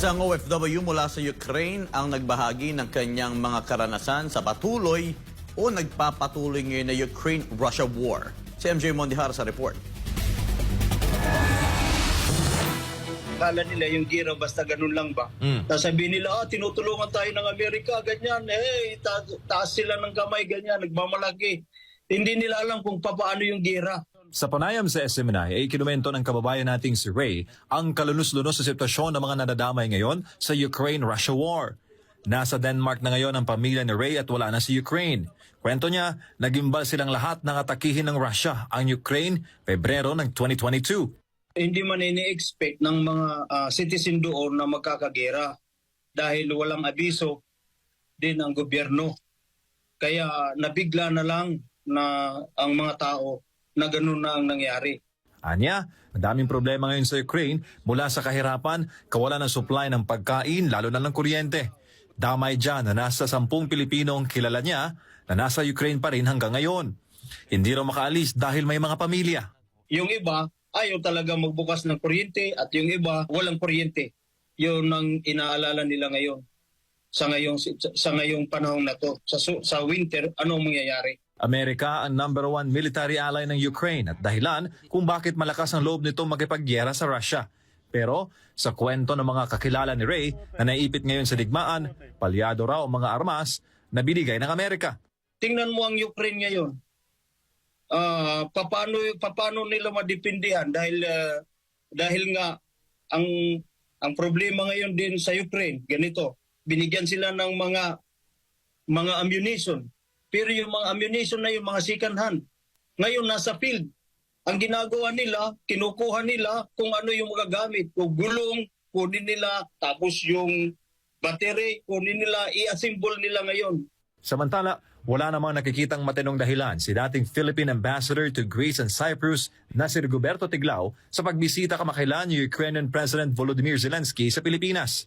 Isang OFW mula sa Ukraine ang nagbahagi ng kanyang mga karanasan sa patuloy o nagpapatuloy ngayon na Ukraine-Russia War. Si MJ Mondihar sa report. Kala nila yung gira basta ganun lang ba? Sasabihin nila, tinutulungan tayo ng Amerika, ganyan. Hey, taas sila ng kamay, ganyan, nagmamalaki. Hindi nila alam kung paano yung gira. Sa panayam sa SMNI ay kinumento ng kababayan nating si Ray ang kalunos-lunos sa sitwasyon ng mga nadadamay ngayon sa Ukraine-Russia War. Nasa Denmark na ngayon ang pamilya ni Ray at wala na si Ukraine. Kwento niya, nagimbal silang lahat ng atakihin ng Russia ang Ukraine Pebrero ng 2022. Hindi man ini-expect ng mga citizen doon na magkakagera dahil walang abiso din ang gobyerno. Kaya nabigla na lang na ang mga tao na ganun na ang nangyari. Anya, madaming problema ngayon sa Ukraine mula sa kahirapan, kawalan ng supply ng pagkain, lalo na ng kuryente. Damay dyan na nasa 10 Pilipinong kilala niya na nasa Ukraine pa rin hanggang ngayon. Hindi raw makaalis dahil may mga pamilya. Yung iba, ayaw talaga magbukas ng kuryente at yung iba, walang kuryente. Yun ang inaalala nila ngayon. Sa ngayong panahon na to. Sa winter, anong mangyayari? Amerika ang #1 military ally ng Ukraine at dahilan kung bakit malakas ang loob nito makipagyera sa Russia. Pero sa kwento ng mga kakilala ni Ray na naiipit ngayon sa digmaan, palyado raw ang mga armas na binigay ng Amerika. Tingnan mo ang Ukraine ngayon. Paano nila madipindihan dahil nga ang problema ngayon din sa Ukraine ganito, binigyan sila ng mga ammunition. Pero yung mga ammunition na yung mga second hand, ngayon nasa field. Ang ginagawa nila, kinukuha nila kung ano yung magagamit. Kung gulong, kunin nila. Tapos yung battery, kunin nila, i-assemble nila ngayon. Samantala, wala namang nakikitang matinong dahilan si dating Philippine Ambassador to Greece and Cyprus na si Rigoberto Tiglao sa pagbisita kamakailan ni Ukrainian President Volodymyr Zelensky sa Pilipinas.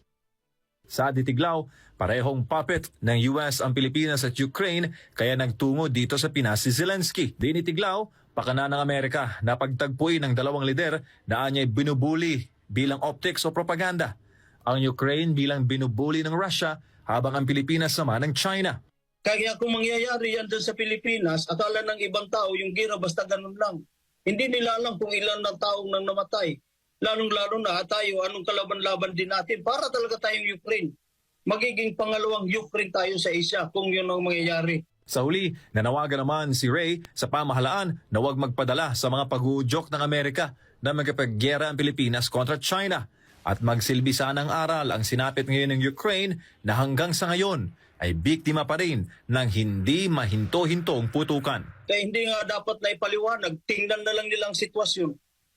Sa Tiglao, parehong puppet ng US ang Pilipinas at Ukraine kaya nagtungo dito sa Pinas si Zelensky. Di ni Tiglao, pakana ng Amerika na pagtagpuin ng dalawang lider na anya'y binubuli bilang optics o propaganda. Ang Ukraine bilang binubuli ng Russia habang ang Pilipinas naman ng China. Kaya kung mangyayari yan dun sa Pilipinas, akala ng ibang tao yung gira basta ganun lang. Hindi nila alam kung ilan ng taong nang namatay. Lalong-lalo na tayo, anong kalaban-laban din natin para talaga tayong Ukraine. Magiging pangalawang Ukraine tayo sa Asia kung yun ang mangyayari. Sa huli, nanawagan naman si Ray sa pamahalaan na huwag magpadala sa mga pag-uudyok ng Amerika na magkapagyera ang Pilipinas kontra China at magsilbi sana ng aral ang sinapit ngayon ng Ukraine na hanggang sa ngayon ay biktima pa rin ng hindi mahinto-hintong putukan. Kaya hindi nga dapat na ipaliwanag, tingnan na lang nilang sitwasyon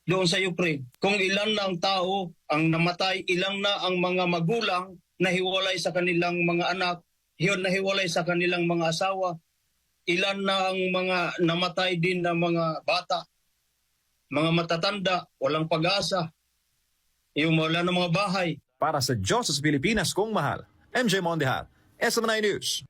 doon sa Ukraine. Kung ilan na ang tao ang namatay, ilang na ang mga magulang na hiwalay sa kanilang mga anak, nahiwalay sa kanilang mga asawa, ilan na ang mga namatay din ng mga bata, mga matatanda, walang pag-asa, yung wala ng mga bahay. Para sa Diyos sa Pilipinas kong mahal, MJ Mondihar, SMNI News.